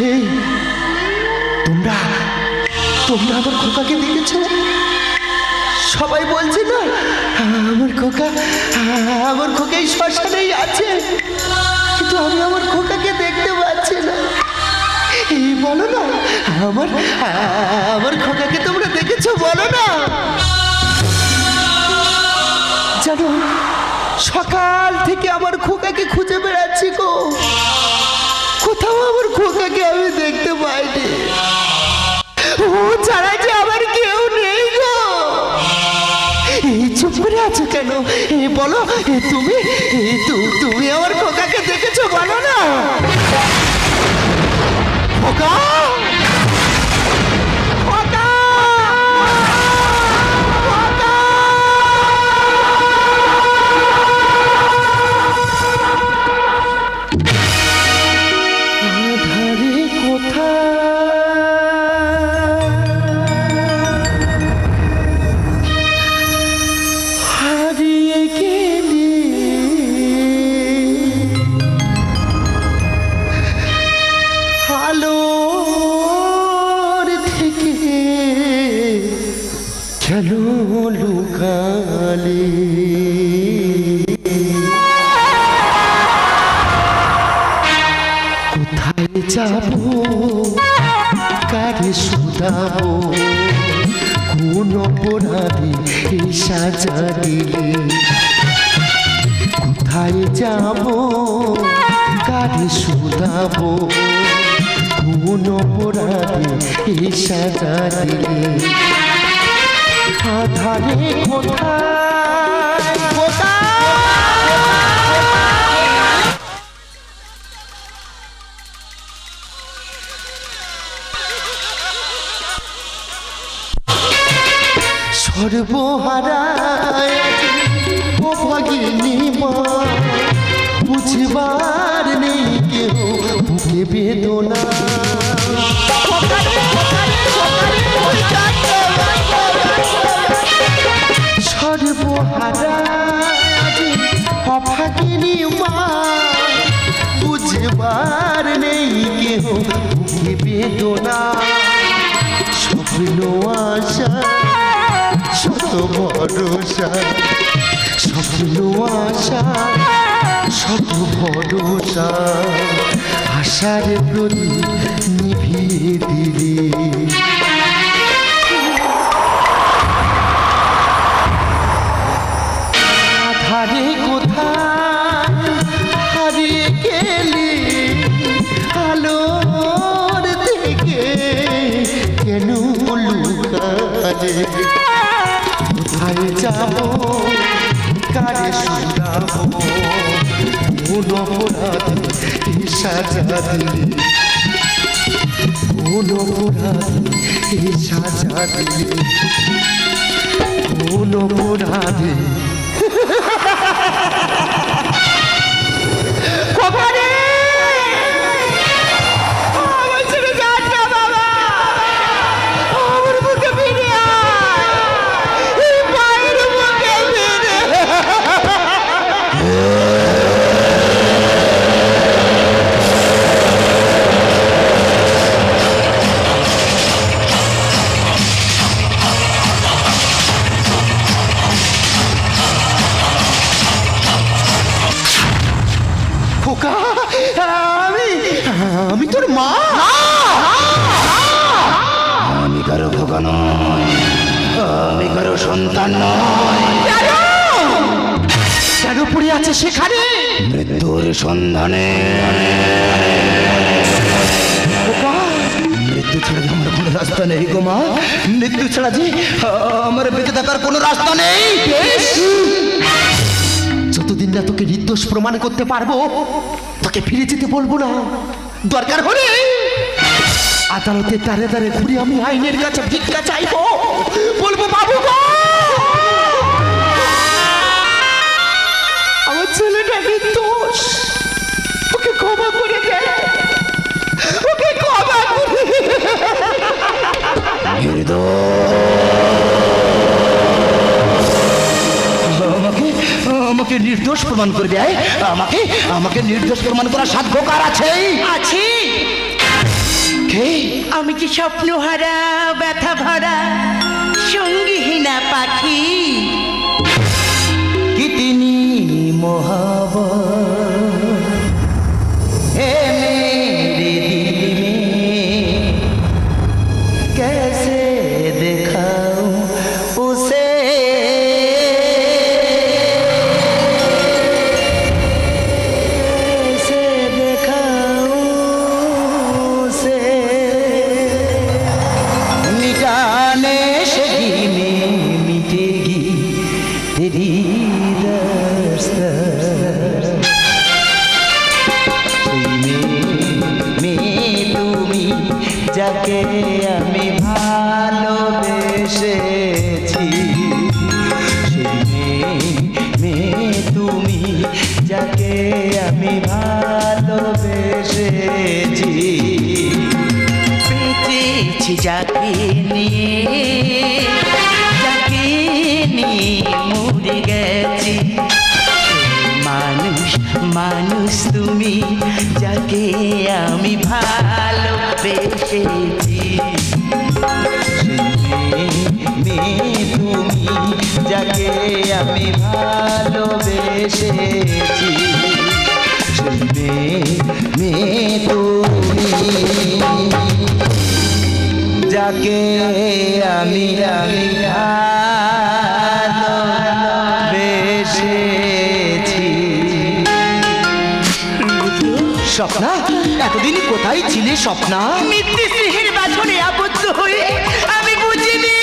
এই তোমরা তোমরা আমার খোকাকে দেখেছো? সবাই বলছে না আমার খোকা এই শ্মশানেই আছে, কিন্তু আমি আমার খোকাকে দেখতে পাচ্ছি না। এই বলো না, আমার খোকাকে তোমরা দেখেছো? বলো না। জানো, সকাল থেকে আমার খোকাকে খুঁজে বেড়াচ্ছি গো, কোথাও আমার খোকাকে আমি দেখতে পাইনি। ও ছাড়া যে আমার কেউ নেই গো। এই চুপ করে আছো কেন? বলো, তুমি আমার খোকাকে দেখেছো? বলো না। খোকা, কোথায় যাবো, কারে শুধাবো, কোন অপরাধী সাজা দিলে? কোথায় যাবো, কারে শুধাবো, কোন অপরাধী সাজা দিলে? আধারে কোথায়, সর্বহারায় অভাগিনী মা, বুঝবার নেই কেউ বুকে বেদনা। সর্বহারায় অভাগিনী মা, বুঝবার নেই কেউ বুকে বেদনা। স্বপ্ন আশা শত ভরসা, স্বপ্ন আশা শত ভরসা, আশার প্রদীপ নিভিয়ে দিলে। আধারে কোথায় হারিয়ে গেলি, আলোর থেকে কেন লুকালে? কোথায় যাবো, কারে শুধাবো, কোন অপরাধী সাজা দিলে? কোন অপরাধী সাজা দিলে? কোন অপরাধী? আমি তোর মা? আমি কারো খোকা নয়, আমি কারো সন্তান নয়। কেন পড়ে আছে সেখানে? মৃত্যুর সন্ধানে। মৃত্যু ছাড়া যে আমার কোনো রাস্তা নেই গো মা, মৃত্যু ছাড়া যে আমার বেঁচে থাকার কোনো রাস্তা নেই। যতদিন না তোকে নির্দোষ প্রমাণ করতে পারবো, তোকে ফিরে যেতে বলবো না। দরকার হলে আদালতে দাঁড়ে দাঁড়ে ঘুরে আমি আইনের কাছে ভিক্ষা চাইবো, বলবো বাবু গো, আমার ছেলেটা নির্দোষ, ওকে ক্ষমা করে দে, ওকে ক্ষমা করে দে। আমাকে নির্দোষ প্রমাণ করে দেয়, আমাকে নির্দোষ প্রমাণ করার সাধ্য কার আছে? আছে আমি যে স্বপ্নহারা ব্যথা ভরা সঙ্গীহীনা পাখি कितनी मोहब्बत है मेरे दिल में कैसे दिखाऊं उसे कैसे दिखाऊं उसे मिटाने से ही में मिटेगी तेरी যাকে আমি ভালোবেসেছি মেয়ে তুমি যাকে আমি ভালোবেসেছি বেঁচেছি যাকে নিয়ে মরে গেছি মানুষ মানুষ তুমি যাকে আমি ভালোবেসেছি মেয়ে তুমি যাকে আমি ভালোবেসেছি মেয়ে তুমি যাকে আমি ভালোবেসেছি স্বপ্না এতদিন কোথায় ছিলে স্বপ্না মিথ্যে স্নেহের বাঁধনে আবদ্ধ হয়ে আমি বুঝিনি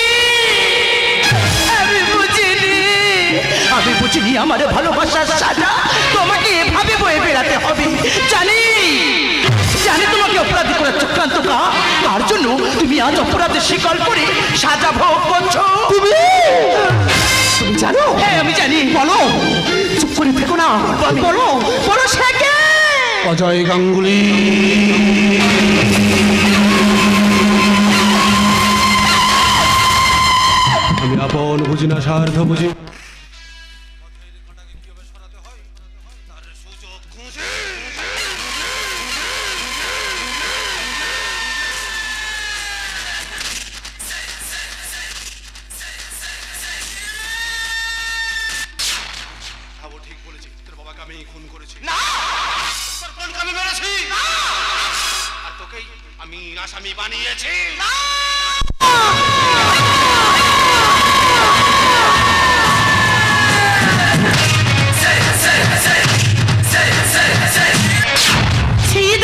আমার ভালোবাসার সাজা তোমাকে এভাবে বয়ে বেড়াতে হবে জানি তোমাকে অপরাধী করার চক্রান্ত তার জন্য তুমি আজ অপরাধের স্বীকার করে সাজা ভোগ করছো তুমি জানো? হ্যাঁ আমি জানি। বলো, চুপ করে থেকো না, বলো সে কে? অজয় গাঙ্গুলি। আমি আপন বুঝি না, স্বার্থ বুঝি। আমি আসামি বানিয়েছি।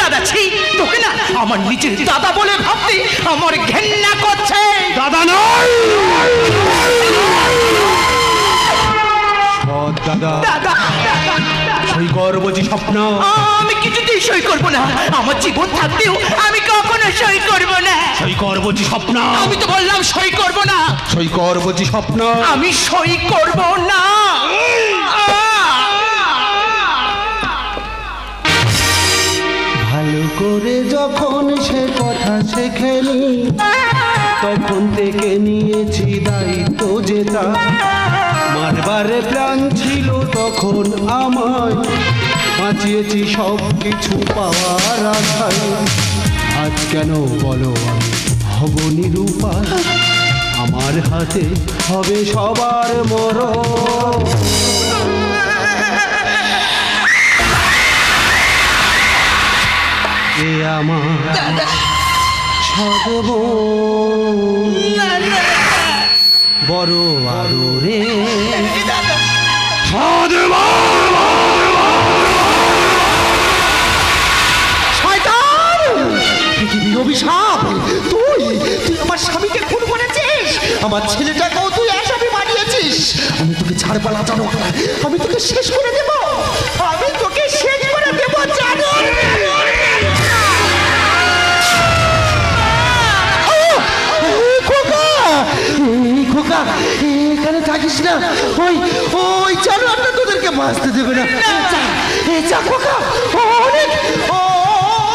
দাদা তোকে না আমার নিজের দাদা বলে ভাবতে আমার ঘেন্না করছে। দাদা নয়, দাদা সই কর বলছি স্বপ্ন। আমি কিছুতেই সই করবো না, আমার জীবন থাকতেও আমি কখনো সই করবো না। সই কর বলছি স্বপ্ন। আমি তো বললাম সই করবো না। সই কর বলছি স্বপ্ন। আমি সই করবো না। ভালো করে যখন সে কথা শেখেনি তখন থেকে নিয়েছি দায়িত্ব যেটা মারবারে প্ল্যান ছিল তখন আমায় বাঁচিয়েছি সব কিছু পাওয়ার আশায়। আজ কেন বলো আমি হব নিরুপায়, আমার হাতে হবে সবার মরণ। এ আমার সদব বড় আদরে শয়তান, পৃথিবীর অভিশাপ, তুই আমার স্বামীকে খুন করেছিস, আমার ছেলেটাকেও তুই আসামি বানিয়েছিস। আমি তোকে ছাড়বো না জানো, আমি তোকে শেষ করে দেব, আমি তোকে শেষ করে দেব জানো। খোকা এখানে থাকিস না, ওই জানোয়ারটা তোদেরকে বাঁচতে দেবে না। যা খোকা,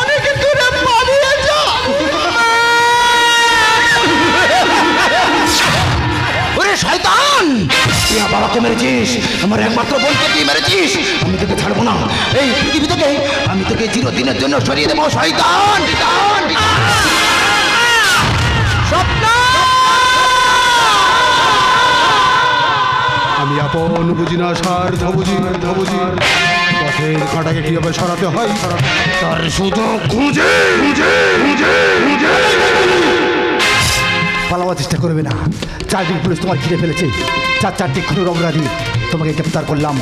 অনেক দূরে পালিয়ে যা। ওরে শয়তান, তুই আমার বাবাকে মেরেছিস, আমার একমাত্র বোনকে তুই মেরেছিস। আমি তোকে ছাড়বো না, এই পৃথিবী থেকে আমি তোকে চিরদিনের জন্য সরিয়ে দেবো। শয়তান, আপন বুঝি না স্বার্থ বুঝি পথের কাঁটাকে কিভাবে সরাতে হয় তার শুধু খুঁজে খুঁজে খুঁজে খুঁজে। পালাবার চেষ্টা করবে না, চারদিন পুলিশ তোমার ঘিরে ফেলেছে, চারটি খুনের অপরাধী তোমাকে গ্রেপ্তার করলাম।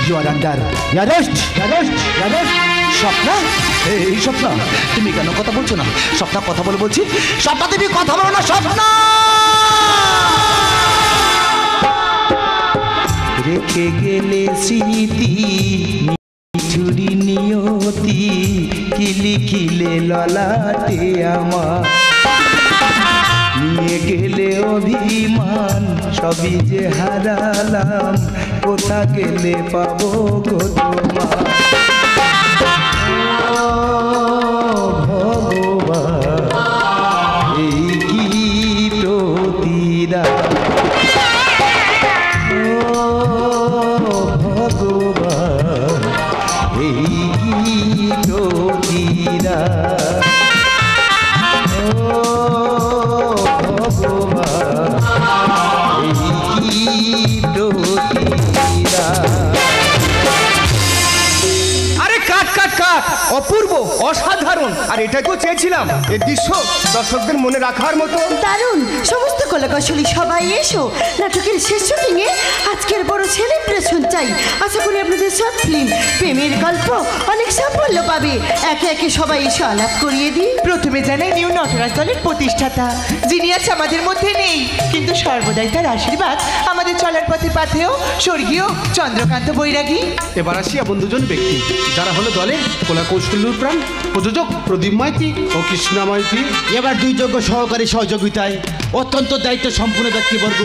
You are under arrest. Swapna, এই স্বপ্না তুমি কেন কথা বলছো না? স্বপ্না কথা বলে বলছি, স্বপ্না তুমি কথা বলো না। স্বপ্না রেখে গেলে স্মৃতি ছুরি নিয়তি কি লিখিলে ললাটে আমার, নিয়ে গেলে অভিমান সবই যে হারালাম, কোথা গেলে পাবো গো তোমার। ভগবান এই কি প্রতিরা, ভগবান এই কি প্রতিরা, ভগবান এই কি প্রতিরা। আরে কাট কাট কাট, অপূর্ব অসাধারণ। আর এটাকেও চেয়েছিলাম, এই দৃশ্য দর্শকদের মনে রাখার মতো। দারুণ, সমস্ত কলাকৌশলী সবাই এসো। নাটকের শেষ শুটিংয়ে আজকের বড় সেলিব্রেশন চাই। আশা করি আপনাদের শর্ট ফিল্ম প্রেমের গল্প অনেক সাফল্য পাবে। একে একে সবাই এসে আলাপ করিয়ে দিই। প্রথমে জানাই নিউ নটরাজ দলের প্রতিষ্ঠাতা, যিনি আজ আমাদের মধ্যে নেই, কিন্তু সর্বদাই তার আশীর্বাদ আমাদের চলার পথে পাথেও স্বর্গীয় চন্দ্রকান্ত বৈরাগী। এবার আসি এমন দুজন ব্যক্তি যারা হলো দলের কলা কৌশলীর প্রাণ, প্রযোজক প্রদীপ মাইতি ও কৃষ্ণা মাইতি। এবার দুই যোগ্য সহকারী সহযোগিতায় অত্যন্ত দায়িত্ব সম্পূর্ণ ব্যক্তিবর্গ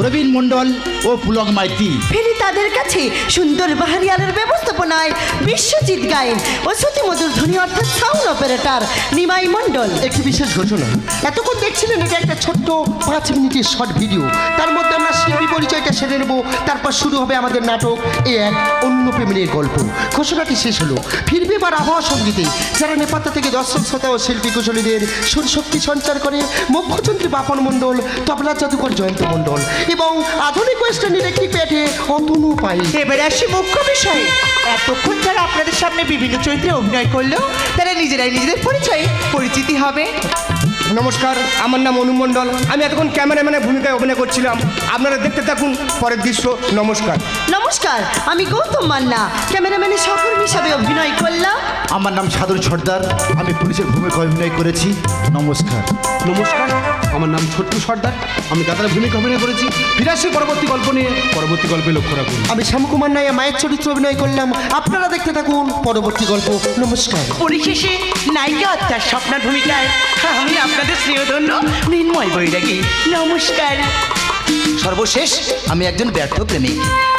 রবীন মণ্ডল ও পুলক মাইতি। ফেরি তাদের কাছে সুন্দর বাহারি আলোর ব্যবস্থাপনায় বিশ্বজিৎ গায়েন ও শ্রুতিমধুর ধ্বনি অর্থাৎ সাউন্ড অপারেটর নিমাই মণ্ডল। একটি বিশেষ ঘোষণা, এতক্ষণ দেখছিলেন এটা একটা ছোট্ট 5 মিনিটের শর্ট ভিডিও। তার মধ্যে আমরা শিল্পী পরিচয়টা সেরে নেব, তারপর শুরু হবে আমাদের নাটক এ এক অন্য প্রেমের গল্প। ঘোষণাটি শেষ হলো, ফিরবে এবার আবহাওয়া সঙ্গীতে, যারা নেপাতা থেকে দর্শক শ্রোতা ও শিল্পী কুশলীদের সুরশক্তি সঞ্চার করে। মুখ্যযন্ত্রী বাপন মণ্ডল, তবলা জাদুকর জয়ন্ত মণ্ডল এবং আধুনিক ওয়েস্টার্ন ইলেকট্রিক প্যাটে অতনু পাই। এবারে আসি মুখ্য বিষয়ে। এতক্ষণ যারা আপনাদের সামনে বিভিন্ন চরিত্রে অভিনয় করলো, তারা নিজেরাই নিজেদের পরিচয়ে পরিচিতি হবে। নমস্কার, আমার নাম অনু মণ্ডল। আমি এতক্ষণ ক্যামেরাম্যানের ভূমিকায় অভিনয় করছিলাম। আপনারা দেখতে থাকুন পরের দৃশ্য। নমস্কার। নমস্কার, আমি গৌতম মান্না, ক্যামেরাম্যানের সহকর্মী হিসাবে অভিনয় করলাম। আমার নাম সাদর সর্দার, আমি পুলিশের ভূমিকায় অভিনয় করেছি। নমস্কার। নমস্কার, আমার নাম ছোট্টু সর্দার, আমি দাদার ভূমিকা অভিনয় করেছি। ফিরে আসি পরবর্তী গল্প নিয়ে, পরবর্তী গল্পে লক্ষ্য রাখুন। আমি শ্যামকুমার নাইয়া মায়ের চরিত্র অভিনয় করলাম। আপনারা দেখতে থাকুন পরবর্তী গল্প। নমস্কার। পরিশেষে নায়িকা তার স্বপ্নার ভূমিকায় আমি আপনাদের স্নেহধন্য মৃন্ময় বৈরাগী। নমস্কার। সর্বশেষ আমি একজন ব্যর্থ প্রেমিক,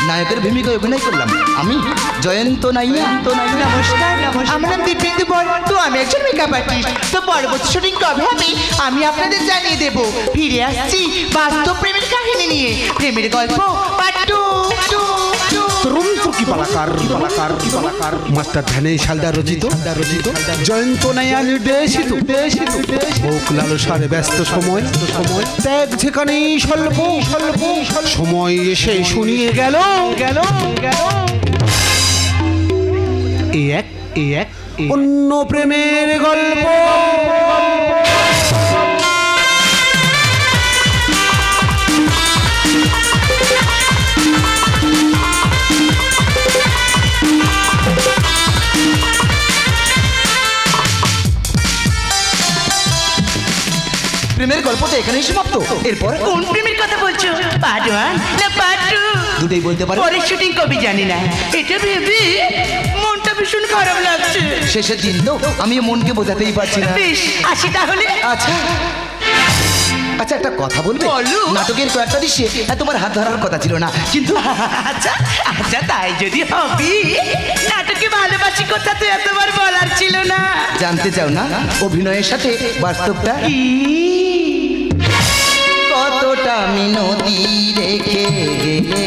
নায়কের ভূমিকায় অভিনয় করলাম। আমি জয়ন্ত নাইয়া। নমস্কার। আমার নাম দীপেন্দু বর, তো আমি একজন মেকআপ আর্টিস্ট। তো পরবর্তী শুটিং কবে হবে আমি আপনাদের জানিয়ে দেব। ফিরে আসছি বাস্তব প্রেমের কাহিনী নিয়ে, প্রেমের গল্প পার্ট 2। মাস্টার ধ্যানেশ হালদার রচিত, জয়ন্ত নাইয়া নির্দেশিত, ভোগ লালসার ব্যস্ত সময়, ত্যাগ যেখানে স্বল্প সময় এসে শুনিয়ে গেল এ এক অন্য প্রেমের গল্প। প্রেমের গল্পটা এখানেই সমাপ্ত। এরপর কোন প্রেমের কথা বলছো? পার্ট 1 না পার্ট 2? দুটোই বলতে পারো। পরের শুটিং কবে জানি না, এটা ভেবে মনটা ভীষণ খারাপ লাগছে। শেষের দিন তো আমি মনকে বোঝাতেই পারছি না। বেশ, আসি তাহলে। আচ্ছা আচ্ছা, একটা কথা বলবে? বলো। নাটকের কয়েকটা দৃশ্যে তোমার হাত ধরার কথা ছিল না, কিন্তু আচ্ছা আচ্ছা, তাই যদি হবি, নাটকে ভালোবাসি কথা তো এতবার বলার ছিল না। জানতে চাও না অভিনয়ের সাথে বাস্তবটা কতটা মিনতি রেখে গেলে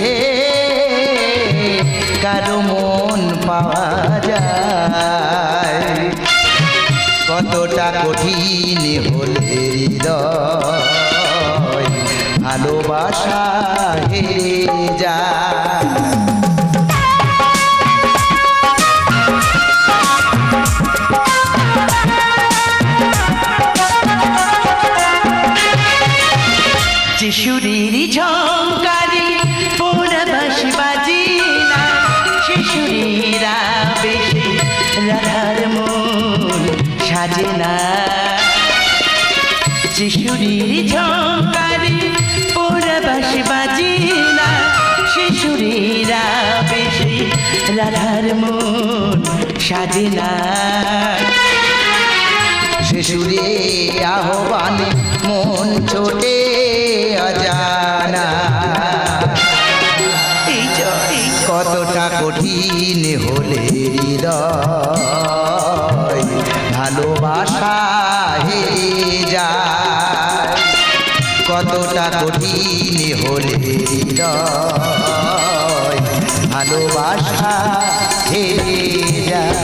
কারো মন পাওয়া যায়, কতটা কঠিন হলে হৃদয় ভালোবাসা হেরে যায়। শিশুরির ঝঙ্কারি পোড়াবাসি বাজি না, শিশুরিরা বেশি রাধার মন সাজে না। শিশুরির ঝঙ্কারি পোড়াবাসি বাজি না, শিশুরিরা বেশি রাধার মন সাজে না। শিশুরে আহ্বানে মন ছোটে অজানা, কতটা কঠিন হলে হৃদয় ভালোবাসা হেরে যায়। কতটা কঠিন হলে হৃদয় ভালোবাসা হেরে যায়।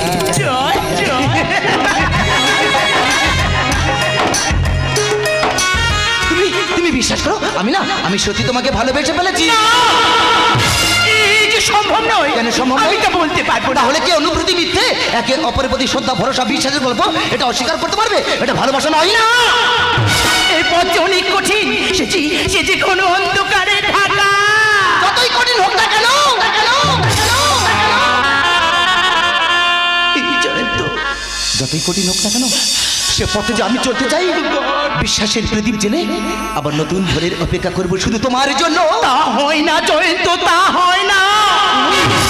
তুমি বিশ্বাস করো, আমি সত্যি তোমাকে ভালোবেসে ফেলেছি। এই যে সম্ভব নয়। কেন সম্ভব নয়? আমি তো বলতে পারবো না। তাহলে কি অনুভূতি মিথ্যে? একে অপরের প্রতি শ্রদ্ধা, ভরসা, বিশ্বাসের গল্প এটা অস্বীকার করতে পারবে? এটা ভালোবাসা নয় না। এই পথ যে অনেক কঠিন, সে যে কোনো অন্ধকারে ঢাকা। যতই কঠিন হোক না কেন, যতই কঠিন হোক না কেন, সে পথে যে আমি চলতে চাই, বিশ্বাসের প্রদীপ জেলে আবার নতুন ভোরের অপেক্ষা করবো শুধু তোমার জন্য। তা হয় না জয়ন্ত, তা হয় না।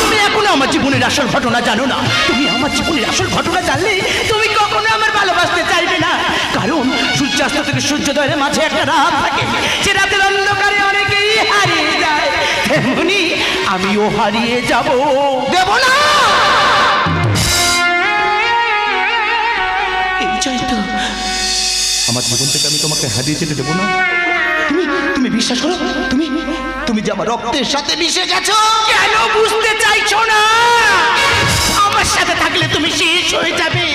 তুমি এখনো আমার জীবনের আসল ঘটনা জানো না। তুমি আমার জীবনের আসল ঘটনা জানলে তুমি কখনো আমার ভালোবাসতে চাইবে না। কারণ সূর্যাস্ত থেকে সূর্যোদয়ের মাঝে একটা রাত থাকে, যে রাতের অন্ধকারে অনেকেই হারিয়ে যায়, তেমনি আমিও হারিয়ে যাব। দেব না। এই জয়ন্ত, আমার জীবন থেকে আমি তোমাকে হারিয়ে যেতে দেবো না। তুমি বিশ্বাস করো, তুমি যে আমার রক্তের সাথে মিশে গেছো। কেন বুঝতে চাইছো না? আমার সাথে থাকলে তুমি শেষ হয়ে যাবে।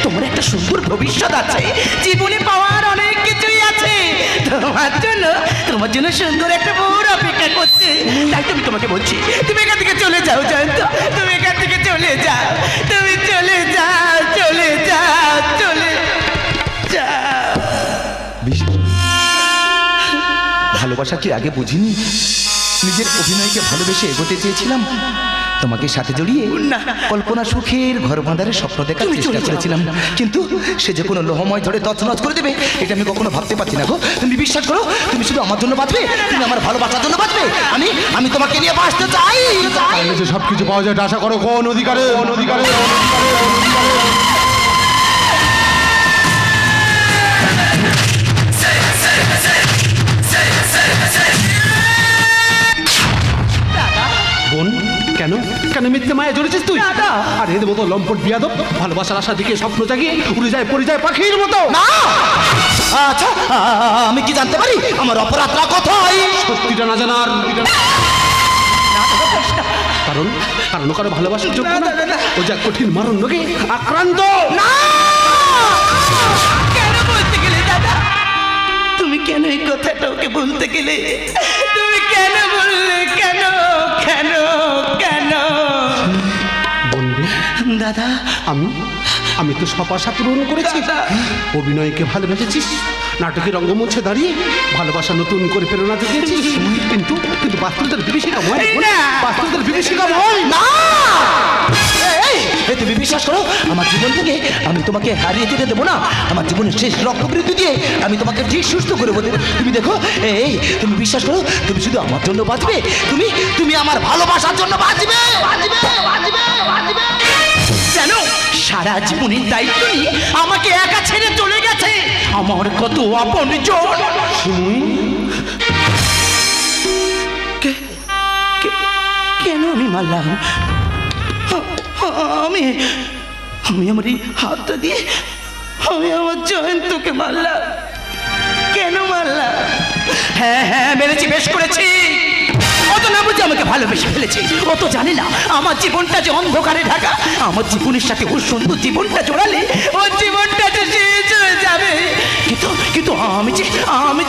তোমার একটা সুন্দর ভবিষ্যৎ আছে, জীবনে পাওয়ার অনেক কিছুই আছে। তোমার জন্য সুন্দর একটা বউর অপেক্ষা করছে। তাই তোমাকে বলছি, তুমি এখান থেকে চলে যাও জয়ন্ত। তুমি এখান থেকে চলে যাও, তুমি চলে যাও, চলে যাও, চলে যাও। ভালোবাসা কি আগে বুঝিনি? নিজের অভিনয়কে ভালোবেসে এগোতে চেয়েছিলাম, তোমাকে সাথে জড়িয়ে কল্পনা সুখের ঘর বাঁধার স্বপ্ন দেখার চেষ্টা করেছিলাম, কিন্তু সে যে কোনো লোহময় ধরে তছনছ করে দেবে এটা আমি কখনো ভাবতে পারছি না গো। তুমি বিশ্বাস করো, তুমি শুধু আমার জন্য বাঁচবে, তুমি আমার ভালোবাসার জন্য বাঁচবে। আমি তোমাকে নিয়ে বাঁচতে চাই। যে সবকিছু পাওয়া যায় আশা করো কোন অধিকারে? বোন, কেন মিথ্যে মায়া জড়েছিস তুই? আর এর মতো লম্পট বিয়াদব ভালোবাসার আশা দিকে স্বপ্ন জাগিয়ে উড়ে যায় পড়ে যায় পাখির মতো। না, আচ্ছা আমি কি জানতে পারি আমার অপরাধটা কোথায়? সত্যিটা না জানার কারণ কারো ভালোবাসার যোগ্য না। ও যা কঠিন মারণ রোগে আক্রান্ত। না, কেন বলতে গেলে দাদা? তুমি কেন এই কথাটা ওকে বলতে গেলে? তুমি কেন বললে? কেন কেন কেন? বলবে দাদা, আমি তো সব আশা পূরণ করেছি। অভিনয়কে ভালোবেসেছিস, নাটকের রঙ্গমঞ্চে দাঁড়িয়ে ভালোবাসা নতুন করে প্রেরণা জুগিয়েছিস, কিন্তু বাস্তবতার বিভীষিকা না। তুমি বিশ্বাস করো, আমার জীবন থেকে আমি তোমাকে হারিয়ে যেতে দেবো না। আমার জীবনের শেষ রক্তবৃদ্ধি দিয়ে আমি তোমাকে ঠিক সুস্থ করে বলতে। তুমি দেখো, তুমি বিশ্বাস করো, তুমি শুধু আমার জন্য বাঁচবে, তুমি আমার ভালোবাসার জন্য বাঁচবে। জানো, সারা জীবনের দায়িত্ব নিয়ে আমাকে একা ছেড়ে চলে গেছে আমার কত আপন জন। কেন আমি মারলাম? আমি আমার এই হাতটা দিয়ে আমি আমার জয়ন্তকে মারলাম। কেন মারলাম? হ্যাঁ মেরেছি, বেশ করেছি। অত না বুঝে আমাকে ভালোবেসে ফেলেছি। ও তো জানে না আমার জীবনটা যে অন্ধকারে ঢাকা। আমার জীবনের সাথে ওর সুন্দর জীবনটা জোড়ালে ওর জীবনটা যে শেষ হয়ে যাবে। কিন্তু আমি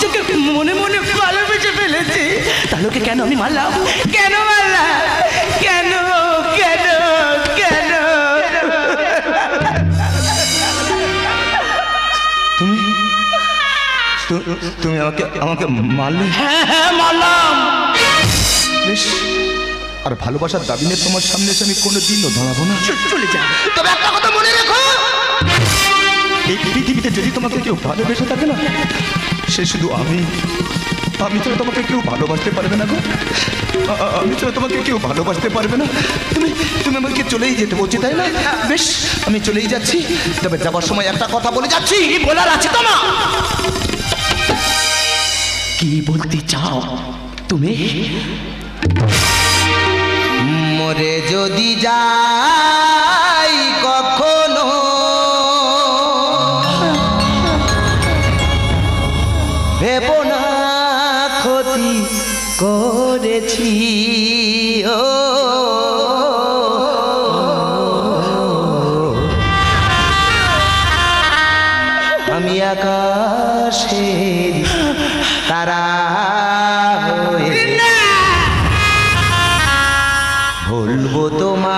যে মনে মনে ভালোবেসে ফেলেছি। ফেলেছে, তাহলে ওকে কেন আমি মারলাম? কেন মারলাম? কেন কেন কেন? তুমি আমাকে আমাকে মারলে? হ্যাঁ হ্যাঁ মারলাম। বেশ, আর ভালোবাসার দাবি নিয়ে তোমার সামনে এসে আমি কোনোদিনও দাঁড়াবো না। চলে যা। তবে একটা কথা মনে রেখো, এই পৃথিবীতে যদি তোমাকে কেউ ভালোবেসে থাকে না, সে শুধু আমি ছাড়া তোমাকে কেউ ভালোবাসতে পারবে না গো। আমি ছাড়া তোমাকে কেউ ভালোবাসতে পারবে না। তুমি তুমি আমাকে চলেই যেতে বলছি, তাই না? বেশ, আমি চলেই যাচ্ছি। তবে যাবার সময় একটা কথা বলে যাচ্ছি। কি বলার আছে তোমার? কি বলতে চাও তুমি? মরে যদি যাই কখনো, ভেবো না ক্ষতি করেছি। ও আমি আকাশের তারা হয়ে বলবো তোমায়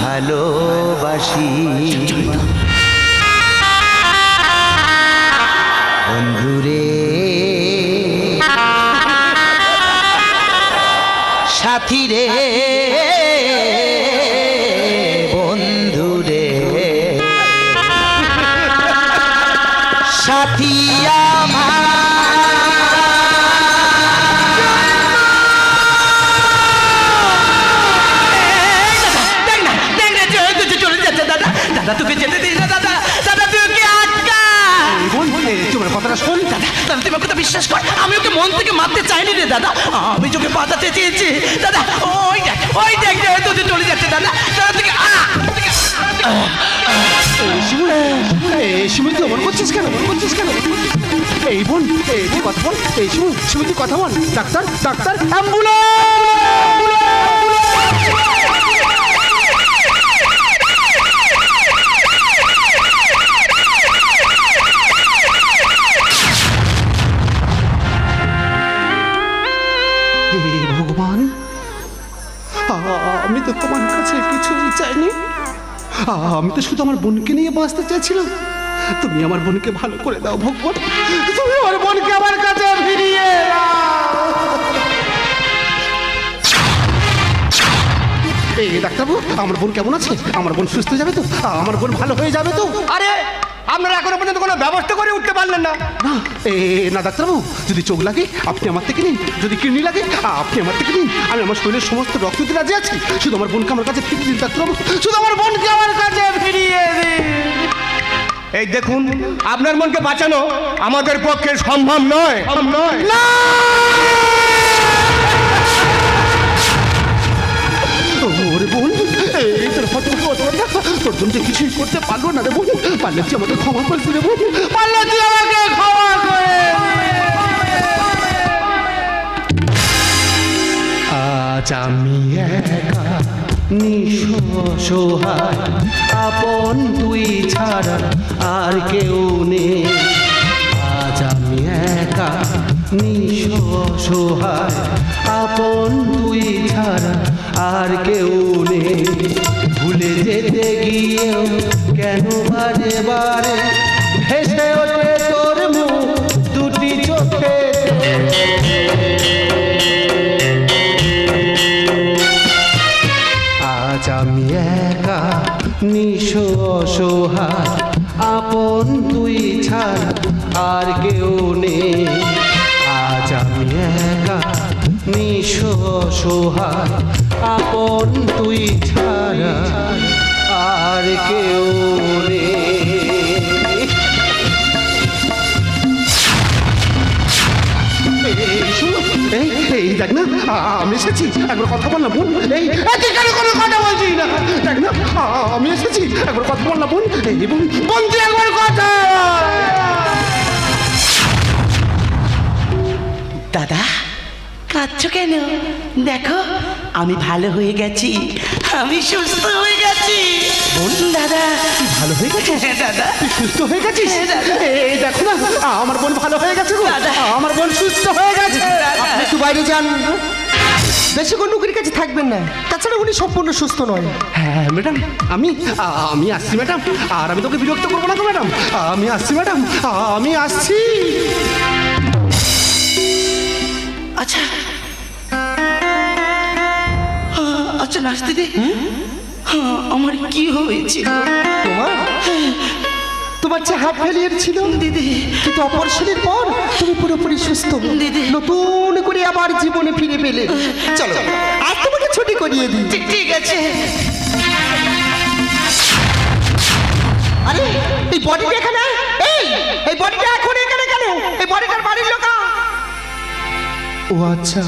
ভালোবাসি। বন্ধুরে সাথী রে, বন্ধুরে সাথী আমার। দাদা তোকে যেতে দিই না দাদা, দাদা তুই ওকে আটকা। তোমার কথাটা শোন দাদা, দাদা তুমি কথা বিশ্বাস কর, আমি ওকে মন থেকে মারতে চাইনি রে দাদা, আমি তোকে বাঁচাতে চেয়েছি দাদা। ওই দেখ তুই চলে যাচ্ছে দাদা, দাদা তুই শিমুল, তুই অমন করছিস কেন? এই বোন, এই তুই কথা বল। এই শিমুল, তুই কথা বল। Doctor, ambulance! ভগবান, আমি তো তোমার কাছে কিছুই চাইনি। আমি তো শুধু আমার বোনকে নিয়ে বাঁচতে চেয়েছিলাম। তুমি আমার বোনকে ভালো করে দাও ভগবান, তুমি আমার বোনকে আমার কাছে ফিরিয়ে এই ডাক্তারবাবু, আমার বোন কেমন আছে? আমার বোন সুস্থ হয়ে যাবে তো? আমার বোন ভালো হয়ে যাবে তো? আরে আপনারা এখনো পর্যন্ত কোনো ব্যবস্থা করে উঠতে পারলেন না? না ডাক্তারবাবু, যদি চোখ লাগে আপনি আমার থেকে নিন, যদি কিডনি লাগে আপনি আমার থেকে নিন। আমি আমার শরীরের সমস্ত রক্ত দিতে রাজি আছি। শুধু আমার বোনকে আমার কাছে ফিরিয়ে দিন ডাক্তারবাবু, শুধু আমার বোনকে আমার কাছে ফিরিয়ে দিন। এই দেখুন, আপনার মনকে বাঁচানো আমাদের পক্ষে সম্ভব নয়। না! ওরে বোন, এই তোর ফটো তোর জন্য কিছুই করতে পারবো না রে বোন। পারলে তুই আমাকে ক্ষমা করে দিলে বোন, পারলে তুই আমাকে ক্ষমা করে। আজ আমি একা নিঃসহায়, আপন তুই ছাড়া আর কেউ নেই। আজ আমি একা নিঃসহায়, আপন তুই ছাড়া আর কেউ নেই। ভুলে যেতে গিয়েও কেন বারে বারে ভেসে ওঠে তোর মুখ দুটি চোখে। আজ আমি একা নিঃসহায়, আপন তুই ছাড়া আর কেউ নেই। আজ আমি একা নিঃসহায়, আপন তুই ছাড়া আর কেউ নেই। এই দেখ না, আমি এসেছি, একবার কথা বল না বোন। এই তুই কেন কোনো কথা বলছিস না? দেখ না, আমি এসেছি, একবার কথা বল না বোন। এই বোন, তুই একবার কথা। দাদা কাঁদছো কেন? দেখো আমি ভালো হয়ে গেছি, আমি সুস্থ হয়ে গেছি। দাদা ভালো হয়ে গেছে দাদা তুই সুস্থ হয়ে গেছিস দাদা। এই দেখো না আমার বোন ভালো হয়ে গেছে গো। দাদা। আমার বোন সুস্থ হয়ে গেছে আপনি একটু বাইরে যান, বেশিক্ষণ নুকুরির কাছে থাকবেন না, তাছাড়া উনি সম্পূর্ণ সুস্থ নয়। হ্যাঁ ম্যাডাম আমি আসছি ম্যাডাম, আর আমি তোকে বিরক্ত করবো না তো ম্যাডাম, আমি আসছি ম্যাডাম, আমি আসছি। আচ্ছা আচ্ছা নাচ দিদি, আমার কি হয়েছিল? তোমার যে হাত ফেলিয়ার ছিল দিদি কিন্তু অপারেশনের পর তুমি পুরোপুরি সুস্থ, দিদি। নতুন করে আবার জীবনে ফিরে পেলে। চলো আজ তোমাকে ছুটি করিয়ে দিই। ঠিক আছে। আরে এই বডিটা এখানে, এই বডিটা এখন এখানে কেন? এই বডিটার বাড়ির লোক। ও আচ্ছা,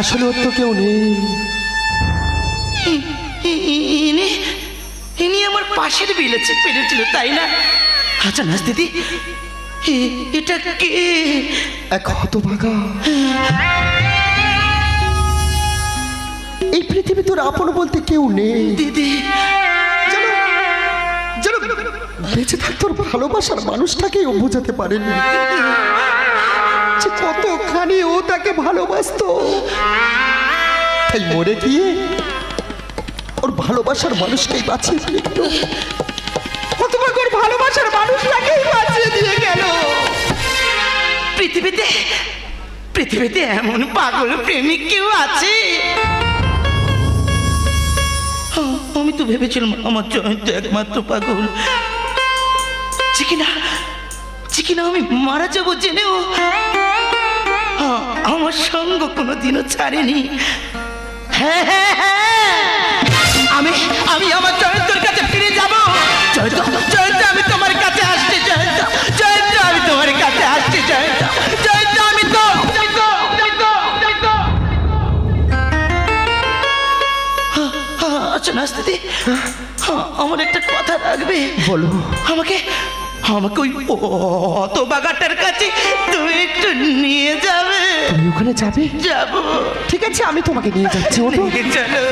আসলে ওর তো কেউ নেই। ইনি আমার পাশের বিলেছে পেরেছিল তাই না? আচ্ছা নাচ দিদি, এটা কে? এক হতভাগা। এই পৃথিবী তোর আপন বলতে কেউ নেই দিদি। জানো জানো, বেঁচে থাক তোর ভালোবাসার মানুষটাকেও বোঝাতে পারেনি যে কতখানি ও তাকে ভালোবাসতো। তাই মরে গিয়ে ওর ভালোবাসার মানুষকেই বাঁচিয়ে দিয়ে গেল। ও তোমাকে ওর ভালোবাসার মানুষটাকেই বাঁচিয়ে দিয়ে গেল। পৃথিবীতে এমন পাগল প্রেমিক কেউ আছে? আমি তো ভেবেছিলাম আমার জয়ন্ত একমাত্র পাগল। চিকিনা আমি মারা যাবো জেনেও আমার সঙ্গ কোনোদিনও ছাড়েনি। হ্যাঁ, আমি আমার জয়ন্তর কাছে ফিরে যাব। জয়ন্ত আমি তোমার কাছে আসছি। জয়ন্ত আমি তোমার কাছে আসছি। জয়ন্ত আমি তো আচ্ছা নাস্তি, আমার একটা কথা রাখবে? বলো। আমাকে ওই অত বাগাটার কাছে তুমি একটু নিয়ে যাবে? তুমি ওখানে যাবে? যাবো। ঠিক আছে, আমি তোমাকে নিয়ে যাচ্ছি। ওঠো। চলো।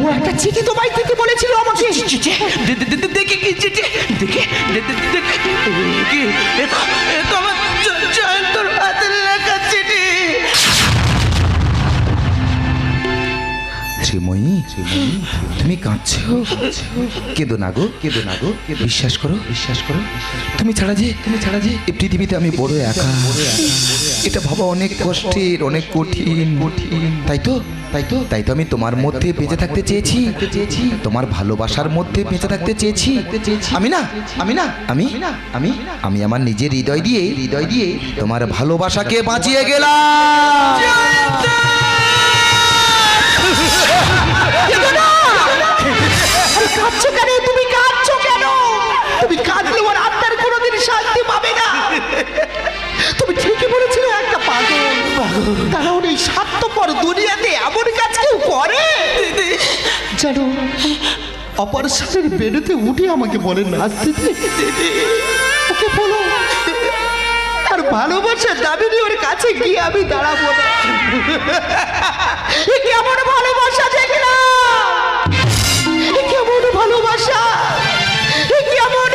ও একটা চিঠি তোমায় দিতে বলেছিল আমাকে। দেখে কি চিঠি? দেখে আমার জয়ন্তর হাতের লেখা চিঠি। শ্রীময়ী, তুমি কাঁদছো? কেঁদো না গো। বিশ্বাস করো। তুমি ছাড়া যে এই পৃথিবীতে আমি বড় একা। এটা ভাবা অনেক কষ্টের, অনেক কঠিন। তাই তো আমি তোমার মধ্যে বেঁচে থাকতে চেয়েছি, তোমার ভালোবাসার মধ্যে বেঁচে থাকতে চেয়েছি। আমি আমার নিজের হৃদয় দিয়ে তোমার ভালোবাসাকে বাঁচিয়ে গেলাম। কাঁদছো কেন? তুমি কাঁদছো কেন? তুমি কাঁদলে ওর আত্মার কোনোদিন শান্তি পাবে না। তুমি ঠিকই বলেছিলে, একটা পাগল। কারণ এই স্বার্থপর দুনিয়াতে এমন কাজ কেউ করে? জানো, অপারেশনের বেডেতে উঠে আমাকে বলে নাচতে। ওকে বলো আর ভালোবাসার দাবি নিয়ে ওর কাছে গিয়ে আমি দাঁড়াবো না। এ কেমন ভালোবাসা দেখলাম? কেমন ভালোবাসা? কেমন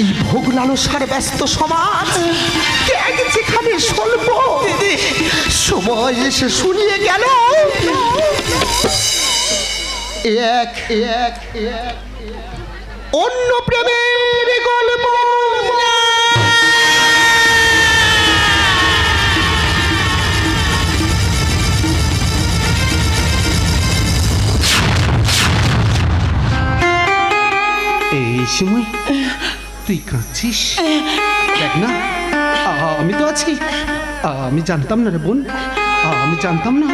এই ভোগ লালসার ব্যস্ত সমাজ, ত্যাগ যেখানে স্বল্প, সময় এসে শুনিয়ে গেল এক অন্য প্রেমের গল্প। এই সময় তুই কাঁদছিস? দেখ না, আমি তো আছি। আমি জানতাম না রে বোন, আমি জানতাম না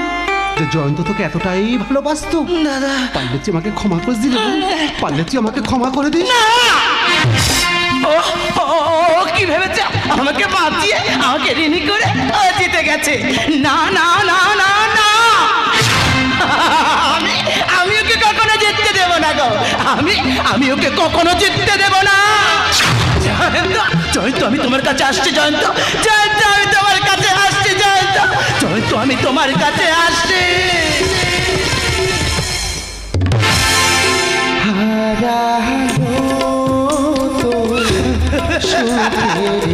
যে জয়ন্ত তোকে এতটাই ভালোবাসতো। দাদা, পারলে তুই আমাকে ক্ষমা করে দিলে, পারলে তুই আমাকে ক্ষমা করে দিস। ও কি ভেবেছে আমাকে বাঁচিয়ে আমাকে ঋণী করে ও জিতে গেছে? না না না না না, আমি ওকে কখনো জিততে দেব না গো। আমি ওকে কখনো জিততে দেব না। জয়ন্ত আমি তোমার কাছে আসছি। জয়ন্ত আমি তোমার কাছে আসছি। জয়ন্ত আমি তোমার কাছে আসছি। হারানো তো সুখের